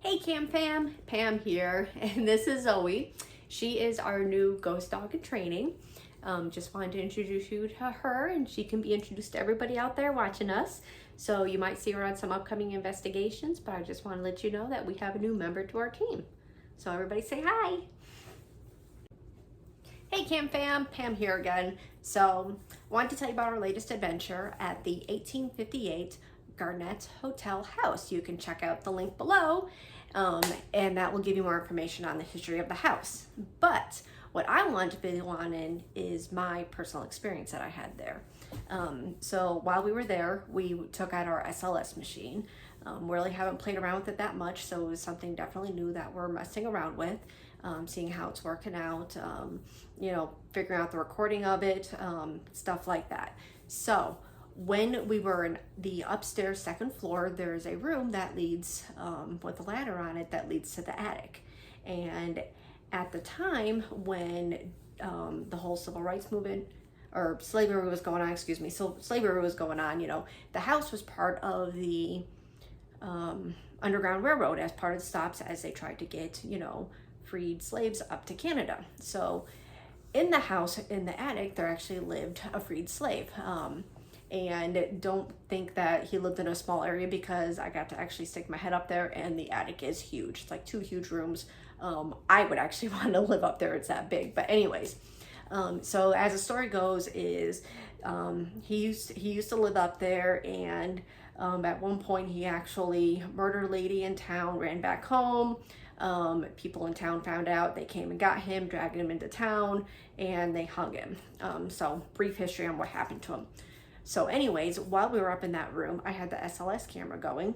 Hey K.A.M. fam, Pam here, and this is Zoe. She is our new ghost dog in training. Just wanted to introduce you to her, and she can be introduced to everybody out there watching us. So you might see her on some upcoming investigations, but I just want to let you know that we have a new member to our team. So everybody say hi. Hey K.A.M. fam, Pam here again. So I wanted to tell you about our latest adventure at the 1858 Garnett Hotel house. You can check out the link below, and that will give you more information on the history of the house. But what I want to video on in is my personal experience that I had there. So while we were there, we took out our SLS machine. Really haven't played around with it that much, so it was something definitely new that we're messing around with, seeing how it's working out, figuring out the recording of it, stuff like that. So when we were in the upstairs second floor, there's a room that leads with a ladder on it that leads to the attic. And at the time when the whole civil rights movement or slavery was going on, so slavery was going on, the house was part of the Underground Railroad as part of the stops as they tried to get, freed slaves up to Canada. So in the house, in the attic, there actually lived a freed slave. And don't think that he lived in a small area, because I got to actually stick my head up there, and the attic is huge. It's like 2 huge rooms. I would actually want to live up there. It's that big. But anyways, so as the story goes is he used to live up there, and at one point he actually murdered a lady in town, ran back home. People in town found out, they came and got him, dragged him into town, and they hung him. So brief history on what happened to him. So anyways, while we were up in that room, I had the SLS camera going,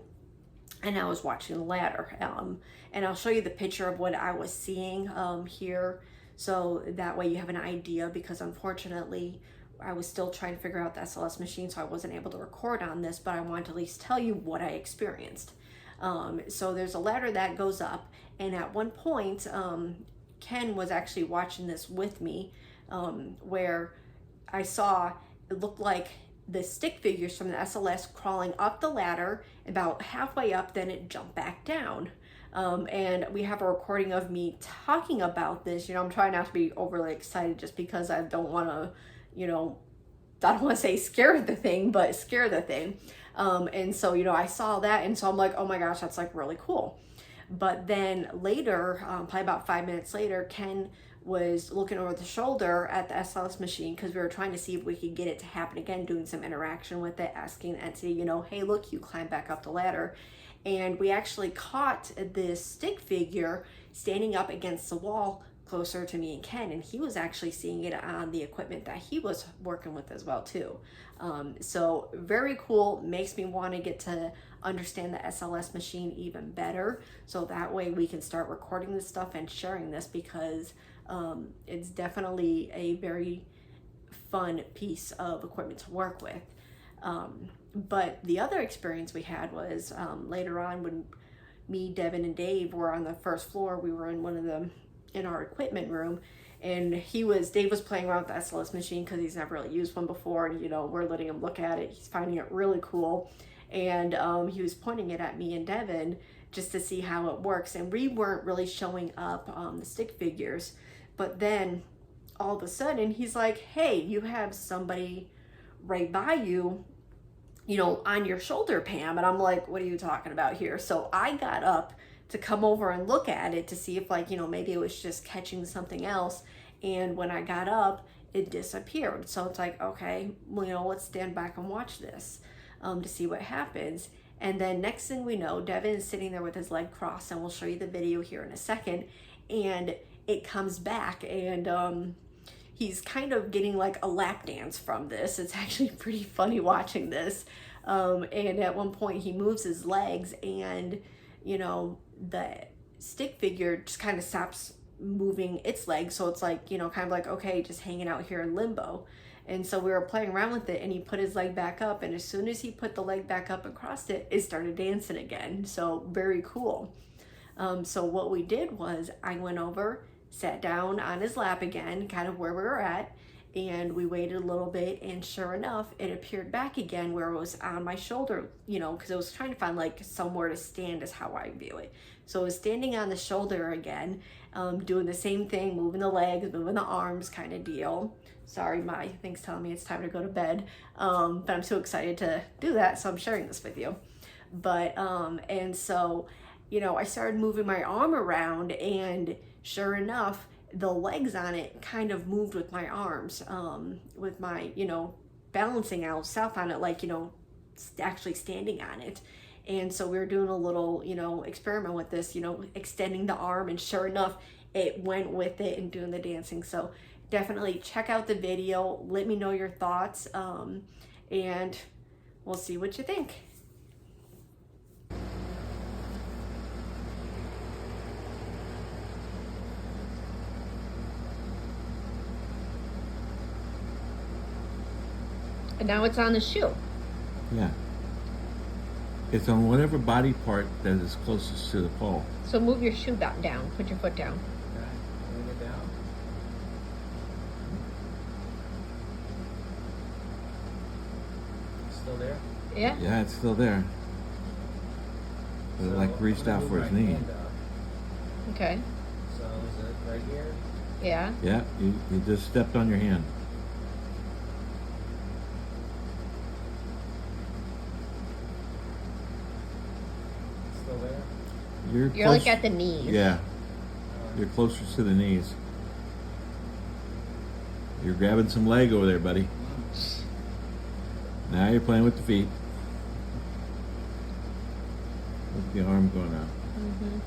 and I was watching the ladder. And I'll show you the picture of what I was seeing here, so that way you have an idea, because unfortunately I was still trying to figure out the SLS machine, so I wasn't able to record on this, but I wanted to at least tell you what I experienced. So there's a ladder that goes up, and at one point, Ken was actually watching this with me, where I saw, it looked like the stick figures from the SLS crawling up the ladder. About halfway up, then it jumped back down. And we have a recording of me talking about this. I'm trying not to be overly excited, just because I don't want to, I don't want to say scare the thing, but scare the thing. And so, I saw that, and so I'm like, oh my gosh, that's like really cool. But then later, probably about 5 minutes later, Ken was looking over the shoulder at the SLS machine, because we were trying to see if we could get it to happen again, doing some interaction with it, asking the entity, hey, look, you climb back up the ladder. And we actually caught this stick figure standing up against the wall closer to me and Ken, and he was actually seeing it on the equipment that he was working with as well too. So very cool, makes me want to get to understand the SLS machine even better, so that way we can start recording this stuff and sharing this, because it's definitely a very fun piece of equipment to work with. But the other experience we had was later on, when me, Devin, and Dave were on the first floor. We were in our equipment room, and Dave was playing around with the SLS machine, because he's never really used one before, and we're letting him look at it. He's finding it really cool, and he was pointing it at me and Devin just to see how it works, and we weren't really showing up the stick figures. But then all of a sudden he's like, hey, you have somebody right by you, on your shoulder, Pam. And I'm like, what are you talking about here? So I got up to come over and look at it to see if maybe it was just catching something else. And when I got up, it disappeared. So it's like, okay, well, let's stand back and watch this to see what happens. And then next thing we know, Devin is sitting there with his leg crossed, and we'll show you the video here in a second. And it comes back, and he's kind of getting like a lap dance from this. It's actually pretty funny watching this. And at one point he moves his legs, and the stick figure just kind of stops moving its legs, so it's like, kind of like, okay, just hanging out here in limbo. And so we were playing around with it, and he put his leg back up, and as soon as he put the leg back up and crossed it, it started dancing again. So very cool. So what we did was, I went over, sat down on his lap again, kind of where we were at, And we waited a little bit, and sure enough, it appeared back again where it was on my shoulder, you know, because I was trying to find like somewhere to stand is how I view it. So I was standing on the shoulder again, doing the same thing, moving the legs, moving the arms kind of deal. Sorry, my thing's telling me it's time to go to bed, but I'm so excited to do that, so I'm sharing this with you. But, and so, you know, I started moving my arm around, and sure enough, the legs on it kind of moved with my arms, with my, you know, balancing myself on it, like, you know, actually standing on it. And so we were doing a little, you know, experiment with this, you know, extending the arm, and sure enough, it went with it and doing the dancing. So definitely check out the video. Let me know your thoughts, and we'll see what you think. And now it's on the shoe. Yeah. It's on whatever body part that is closest to the pole. So move your shoe back down. Put your foot down. Okay, bring it down. Still there? Yeah? Yeah, it's still there. But it like reached out for his knee. Okay. So is it right here? Yeah. Yeah, you just stepped on your hand. Still there? You're like at the knees. Yeah, you're closer to the knees. You're grabbing some leg over there, buddy. Now you're playing with the feet. With the arm going out. Mm-hmm.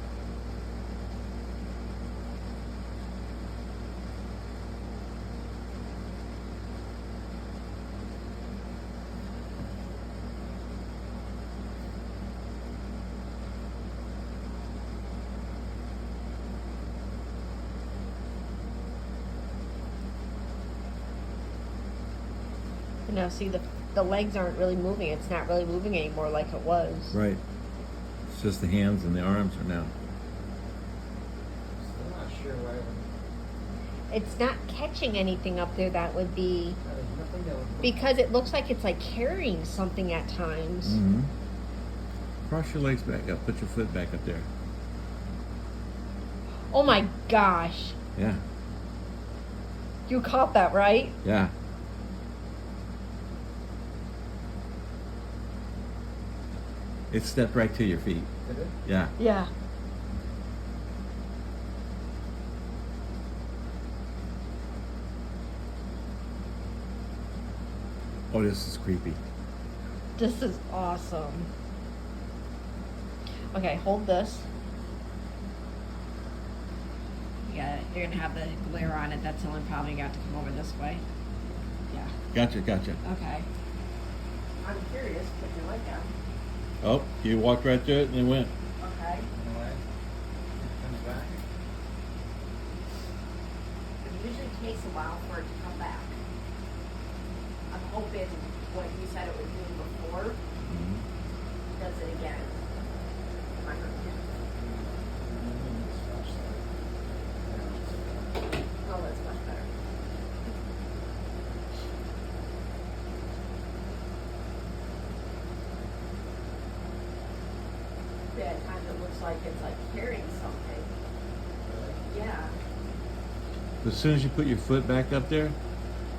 Now see, the legs aren't really moving. It's not really moving anymore like it was. Right. It's just the hands and the arms are now. Still not sure why. It's not catching anything up there that would be, There's nothing that would. because it looks like it's like carrying something at times. Mm-hmm. Cross your legs back up. Put your foot back up there. Oh my gosh. Yeah. You caught that, right? Yeah. It stepped right to your feet. Did it? Yeah. Yeah. Oh, this is creepy. This is awesome. Okay, hold this. Yeah, you're gonna have the glare on it. That's the only problem. You got to come over this way. Yeah. Gotcha. Okay. I'm curious. Put your leg down. Oh, you walked right through it and it went. Okay. Anyway, comes back. It usually takes a while for it to come back. I'm hoping what you said it was doing before does it again. Am I right? Oh, that's much better. Yeah, at times it looks like it's like carrying something. Yeah, As soon as you put your foot back up there,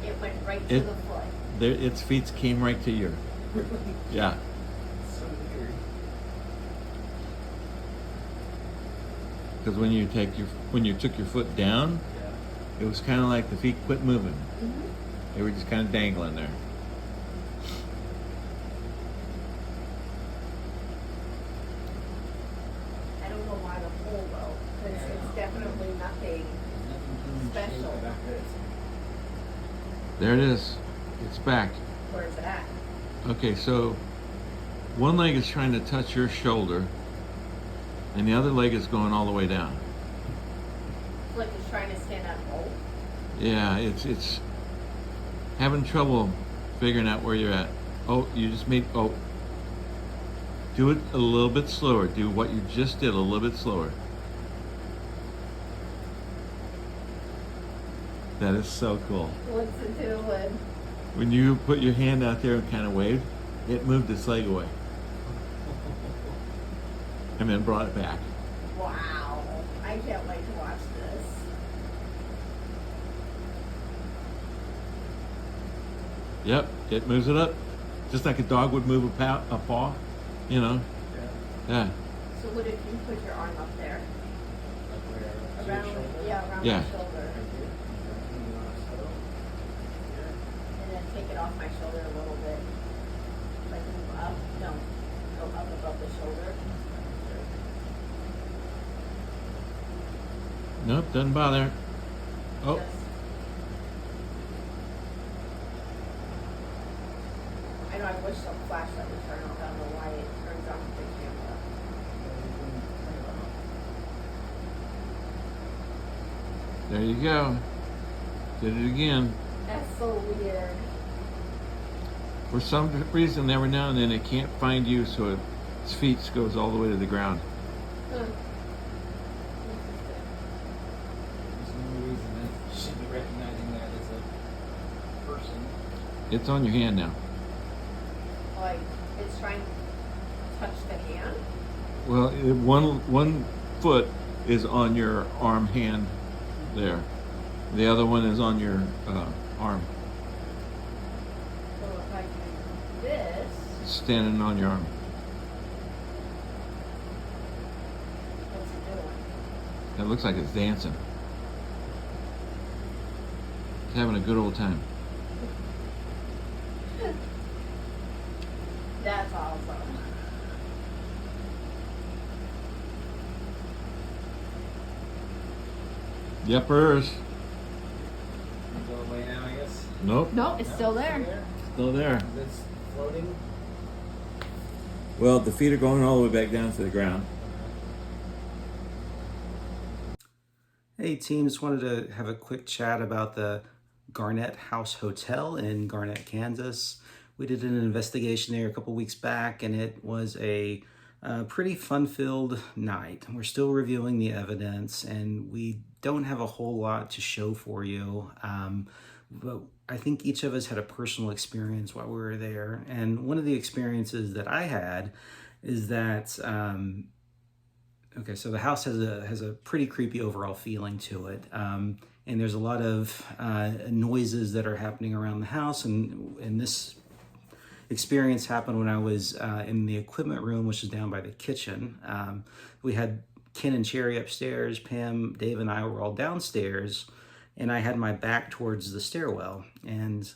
it went right to It- the foot. its feet came right to your. Yeah. So weird. Because when you took your foot down, Yeah. it was kind of like the feet quit moving. Mm-hmm. They were just kind of dangling there. I don't know why the hole though, because it's definitely nothing. Nothing Special. about it. There it is. It's back. Where's it at? Okay, so one leg is trying to touch your shoulder, and the other leg is going all the way down. Flick is trying to stand on both. Yeah, it's having trouble figuring out where you're at. Oh, you just made. Oh, do it a little bit slower. Do what you just did a little bit slower. That is so cool. What's it doing? When you put your hand out there and kind of waved, it moved its leg away and then brought it back. Wow. I can't wait to watch this. Yep, it moves it up, just like a dog would move a paw, you know. Yeah. So what if you put your arm up there? Like where? To your Around, shoulder? yeah, around Yeah. my shoulder. Right here? Here. And then take it off my shoulder a little bit. Like move up. No. Go up above the shoulder. Nope, doesn't bother. Oh, Just- I know I wish the flashlight would turn on. I don't know why it turns on the camera. there you go. Did it again. That's so weird. For some reason, every now and then it can't find you, so its feet goes all the way to the ground. Huh. There's no reason that you should be recognizing that as a person. It's on your hand now. Like it's trying to touch the hand. Well, one foot is on your arm hand there. The other one is on your arm. So if I do this, It's standing on your arm. what's it doing? It looks like it's dancing. It's having a good old time. That's awesome. Yepers. Go away now, I guess. Nope. No, it's No, still there. Still there. Is this floating? Well, the feet are going all the way back down to the ground. Hey team, just wanted to have a quick chat about the Garnett House Hotel in Garnett, Kansas. We did an investigation there a couple weeks back and it was a pretty fun-filled night. We're still reviewing the evidence and we don't have a whole lot to show for you, but I think each of us had a personal experience while we were there. And one of the experiences that I had is that okay, so the house has a pretty creepy overall feeling to it, and there's a lot of noises that are happening around the house. And this experience happened when I was in the equipment room, which is down by the kitchen. We had Ken and Cherry upstairs. Pam, Dave, and I were all downstairs, and I had my back towards the stairwell, and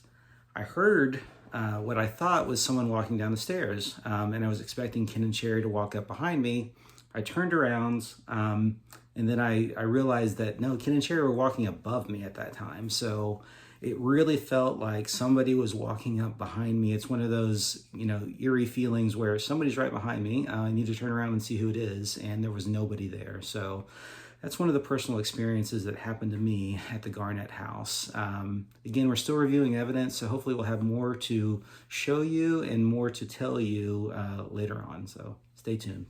I heard what I thought was someone walking down the stairs, and I was expecting Ken and Cherry to walk up behind me. I turned around, and then I realized that no, Ken and Cherry were walking above me at that time. So it really felt like somebody was walking up behind me. It's one of those, eerie feelings where somebody's right behind me. I need to turn around and see who it is, and there was nobody there. So that's one of the personal experiences that happened to me at the Garnett House. Again, we're still reviewing evidence, so hopefully we'll have more to show you and more to tell you later on. So stay tuned.